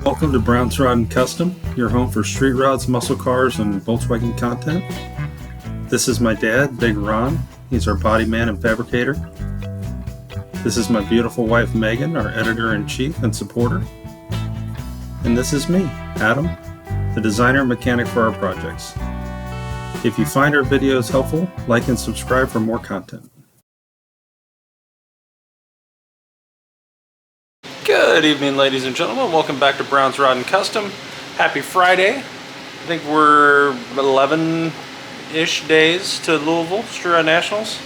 Welcome to Brown's Rod and Custom, your home for street rods, muscle cars, and Volkswagen content. This is my dad, Big Ron. He's our body man and fabricator. This is my beautiful wife, Megan, our editor-in-chief and supporter. And this is me, Adam, the designer and mechanic for our projects. If you find our videos helpful, like and subscribe for more content. Good evening, ladies and gentlemen. Welcome back to Brown's Rod and Custom. Happy Friday. I think we're 11-ish days to Louisville Street Rod Nationals,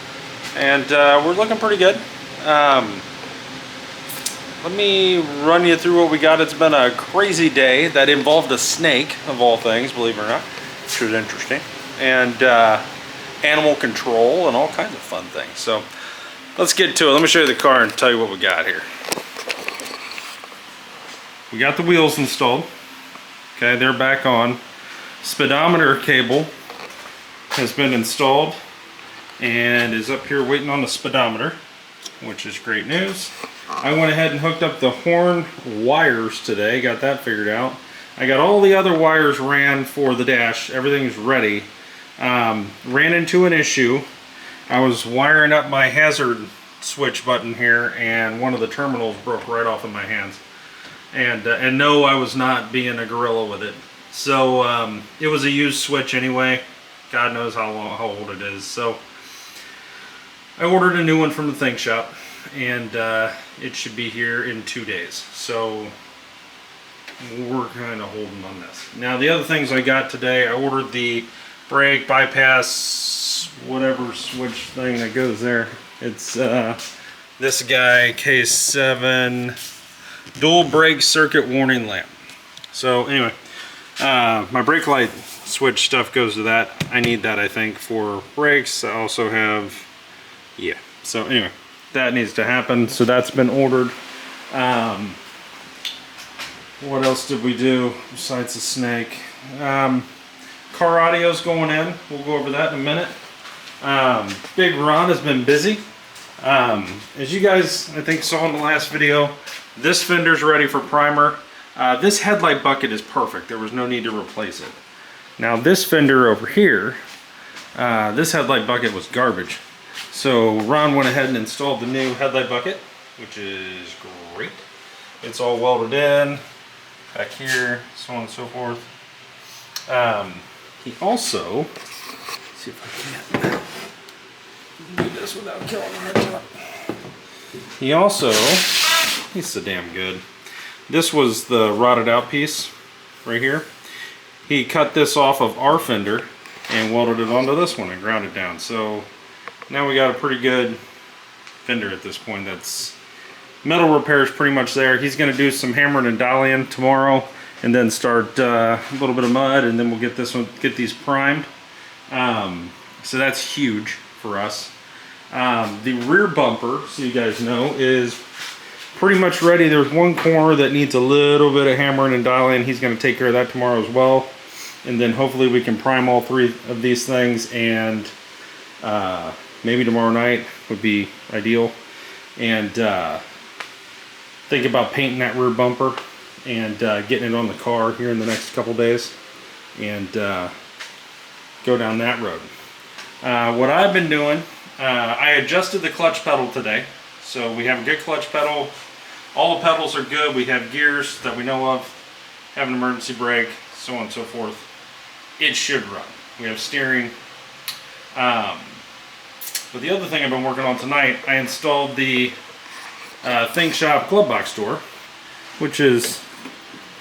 and we're looking pretty good. Let me run you through what we got. It's been a crazy day that involved a snake, of all things, believe it or not, which was interesting, and animal control and all kinds of fun things. So let's get to it. Let me show you the car and tell you what we got here. We got the wheels installed. Okay, they're back on. Speedometer cable has been installed and is up here waiting on the speedometer, which is great news. I went ahead and hooked up the horn wires today, got that figured out. I got all the other wires ran for the dash, everything's ready. Ran into an issue. I was wiring up my hazard switch button here and one of the terminals broke right off in my hands. And no, I was not being a gorilla with it. So it was a used switch anyway. God knows how old it is. So I ordered a new one from the Think Shop, and it should be here in 2 days. So we're kind of holding on this. Now the other things I got today, I ordered the brake bypass whatever switch thing that goes there. It's this guy, K7 dual brake circuit warning lamp. So anyway, my brake light switch stuff goes to that. I need that, I think, for brakes. I also have, yeah. So anyway, that needs to happen. So that's been ordered. What else did we do besides the snake? Car audio's going in. We'll go over that in a minute. Big Ron has been busy. As you guys, I think, saw in the last video, this fender's ready for primer. This headlight bucket is perfect. There was no need to replace it. Now this fender over here, this headlight bucket was garbage. So Ron went ahead and installed the new headlight bucket, which is great. It's all welded in, back here, so on and so forth. He also, let's see if I can do this without killing him. He also, he's so damn good. This was the rotted out piece right here. He cut this off of our fender and welded it onto this one and ground it down. So now we got a pretty good fender at this point. That's metal repair is pretty much there. He's going to do some hammering and dialing tomorrow, and then start a little bit of mud, and then we'll get this one, get these primed. So that's huge for us. The rear bumper, so you guys know, is pretty much ready. There's one corner that needs a little bit of hammering and dialing. He's going to take care of that tomorrow as well. And then hopefully we can prime all three of these things, and maybe tomorrow night would be ideal. And think about painting that rear bumper and getting it on the car here in the next couple days, and go down that road. What I've been doing, I adjusted the clutch pedal today. So we have a good clutch pedal. All the pedals are good. We have gears that we know of, have an emergency brake, so on and so forth. It should run. We have steering. But the other thing I've been working on tonight, I installed the Think Shop glove box door, which is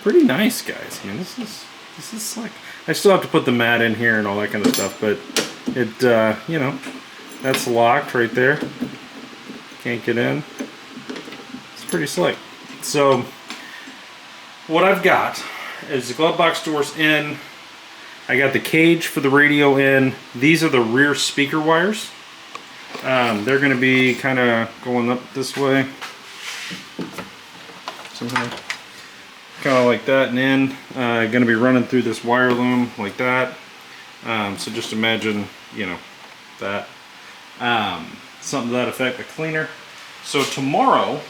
pretty nice, guys. I mean, this is slick. I still have to put the mat in here and all that kind of stuff, but it, you know, that's locked right there. Can't get in. It's pretty slick. So what I've got is the glove box doors in. I got the cage for the radio in. These are the rear speaker wires. They're going to be kind of going up this way. Kind of like that, and in. Going to be running through this wire loom like that. So just imagine, you know, that. Something to that effect, a cleaner. So tomorrow,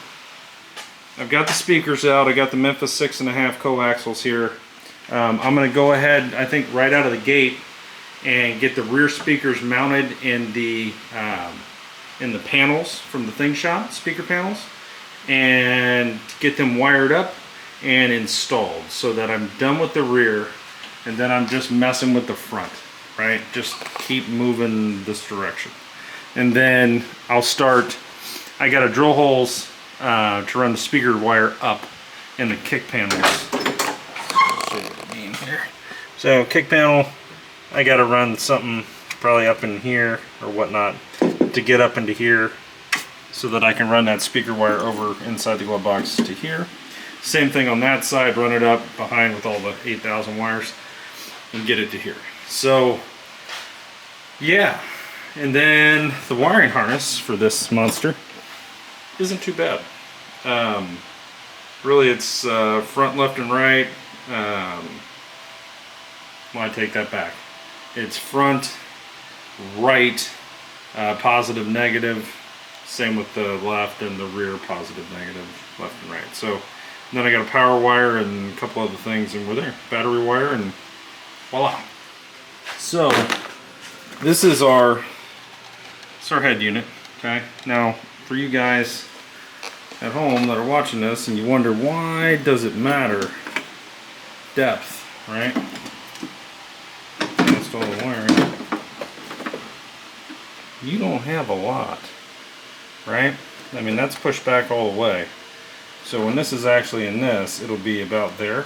I've got the speakers out. I got the Memphis 6.5 coaxials here. I'm going to go ahead, I think right out of the gate, and get the rear speakers mounted in the panels from the Thing Shop, speaker panels, and get them wired up and installed so that I'm done with the rear, and then I'm just messing with the front, right? Just keep moving this direction. And then I'll start, I got to drill holes to run the speaker wire up in the kick panels. I'll show you what I mean here. So kick panel, I got to run something probably up in here or whatnot to get up into here so that I can run that speaker wire over inside the glove box to here. Same thing on that side, run it up behind with all the 8,000 wires and get it to here. So yeah, and then the wiring harness for this monster isn't too bad. Really it's front, left, and right. Well, I take that back. It's front, right, positive, negative. Same with the left and the rear, positive, negative, left and right. So then I got a power wire and a couple other things, and we're there. Battery wire, and voila. So this is our head unit. Okay. Now for you guys at home that are watching this and you wonder why does it matter depth, right? That's all the wiring. You don't have a lot, right? I mean, that's pushed back all the way. So when this is actually in this, it'll be about there.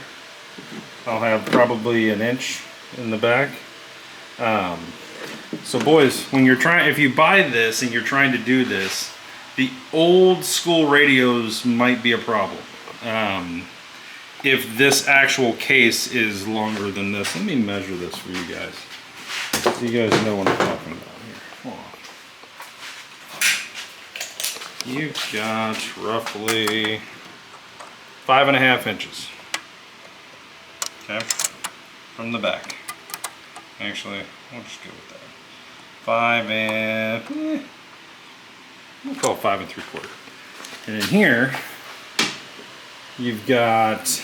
I'll have probably an inch in the back. So boys, when you're trying, if you buy this and you're trying to do this, the old school radios might be a problem. If this actual case is longer than this, let me measure this for you guys, so you guys know what I'm talking about here. Hold on. You've got roughly 5.5 inches. Okay, from the back. Actually, we'll just go with that. 5 and we'll call it 5 3/4. And in here, you've got,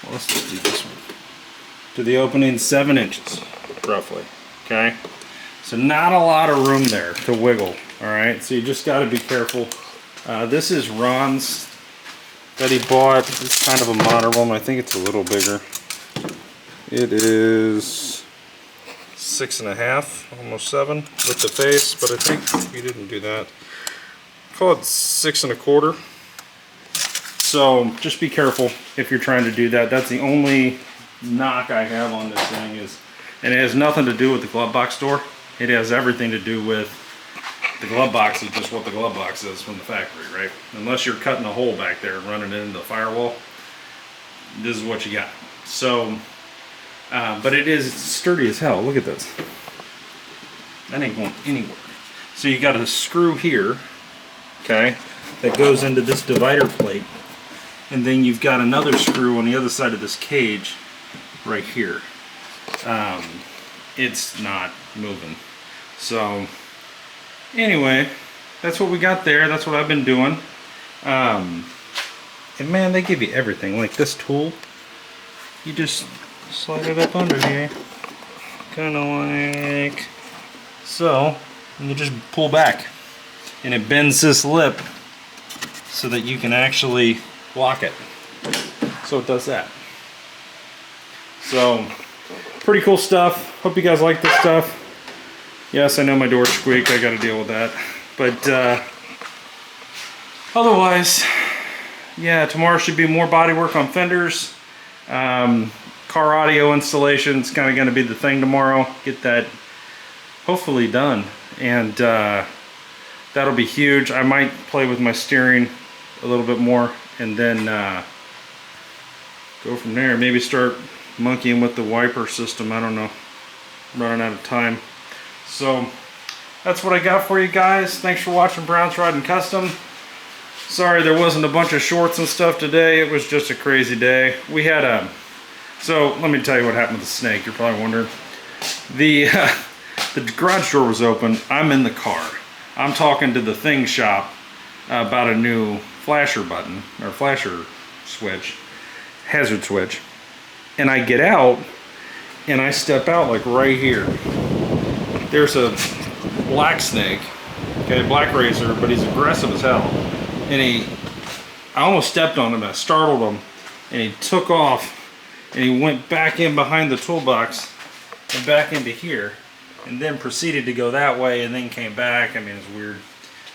well, let's just do this one. To the opening, 7 inches, roughly. Okay, so not a lot of room there to wiggle. All right, so you just got to be careful. This is Ron's that he bought. It's kind of a modern one. I think it's a little bigger. It is 6.5, almost 7 with the face, but I think he didn't do that. Call it 6 1/4. So just be careful if you're trying to do that. That's the only knock I have on this thing is, and it has nothing to do with the glove box door. It has everything to do with the glove box is just what the glove box is from the factory, right? Unless you're cutting a hole back there and running it into the firewall, this is what you got. So, but it is sturdy as hell. Look at this. That ain't going anywhere. So you got a screw here, okay, that goes into this divider plate, and then you've got another screw on the other side of this cage right here. It's not moving. So anyway, that's what we got there. That's what I've been doing. And man, they give you everything. Like this tool, you just slide it up under here, kind of like so, and you just pull back, and it bends this lip so that you can actually lock it. So it does that. So pretty cool stuff. Hope you guys like this stuff. Yes, I know my door squeaked. I got to deal with that. But otherwise, yeah, tomorrow should be more body work on fenders. Car audio installation is kind of going to be the thing tomorrow. Get that hopefully done. And that'll be huge. I might play with my steering a little bit more and then go from there. Maybe start monkeying with the wiper system. I don't know. I'm running out of time. So that's what I got for you guys. Thanks for watching Brown's Riding Custom. Sorry there wasn't a bunch of shorts and stuff today. It was just a crazy day. We had a, so let me tell you what happened with the snake. You're probably wondering. The garage door was open. I'm in the car. I'm talking to the Thing Shop about a new flasher button, or flasher switch, hazard switch, and I get out, and I step out like right here. There's a black snake, okay, black racer, but he's aggressive as hell. And I almost stepped on him, I startled him, and he took off, and he went back in behind the toolbox, and back into here, and then proceeded to go that way, and then came back. I mean, it's weird.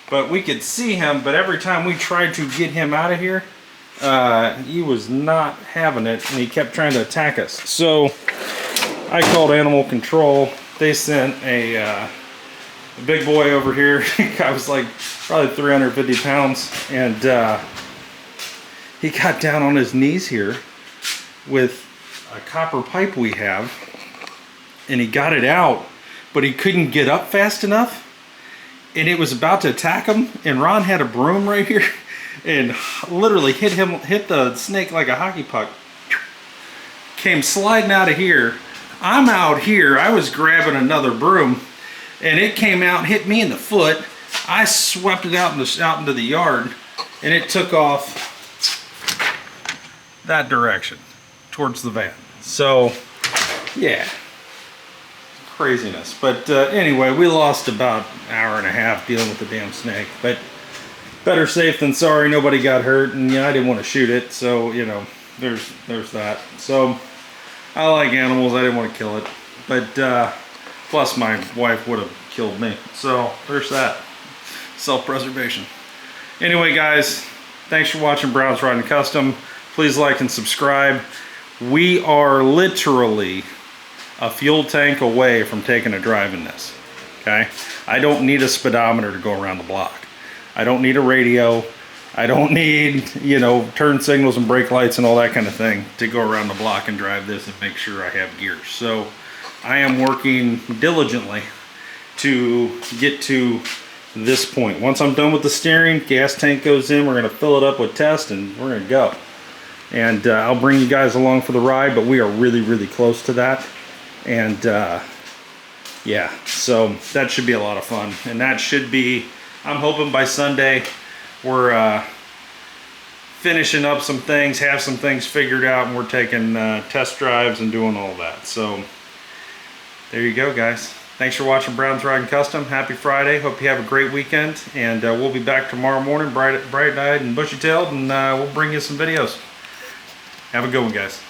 But we could see him, but every time we tried to get him out of here, he was not having it, and he kept trying to attack us. So I called animal control. They sent a big boy over here. I was like probably 350 pounds, and he got down on his knees here with a copper pipe we have, and he got it out, but he couldn't get up fast enough, and it was about to attack him, and Ron had a broom right here and literally hit the snake like a hockey puck. Came sliding out of here. I'm out here, I was grabbing another broom, and it came out and hit me in the foot. I swept it out into the yard, and it took off that direction towards the van. So yeah, craziness. But anyway, we lost about an hour and a half dealing with the damn snake, but better safe than sorry. Nobody got hurt, and I didn't want to shoot it, so you know, there's that. So I like animals, I didn't want to kill it, but plus my wife would have killed me, so there's that. Self-preservation. Anyway guys, thanks for watching Brown's Riding Custom. Please like and subscribe. We are literally a fuel tank away from taking a drive in this, okay? I don't need a speedometer to go around the block. I don't need a radio. I don't need, you know, turn signals and brake lights and all that kind of thing to go around the block and drive this and make sure I have gears. So I am working diligently to get to this point. Once I'm done with the steering, gas tank goes in, we're going to fill it up with test, and we're going to go. And I'll bring you guys along for the ride, but we are really, really close to that. And yeah, so that should be a lot of fun. And that should be, I'm hoping by Sunday, we're finishing up some things, have some things figured out, and we're taking test drives and doing all that. So there you go, guys. Thanks for watching Brown's Riding Custom. Happy Friday. Hope you have a great weekend, and we'll be back tomorrow morning, bright-eyed and bushy-tailed, and we'll bring you some videos. Have a good one, guys.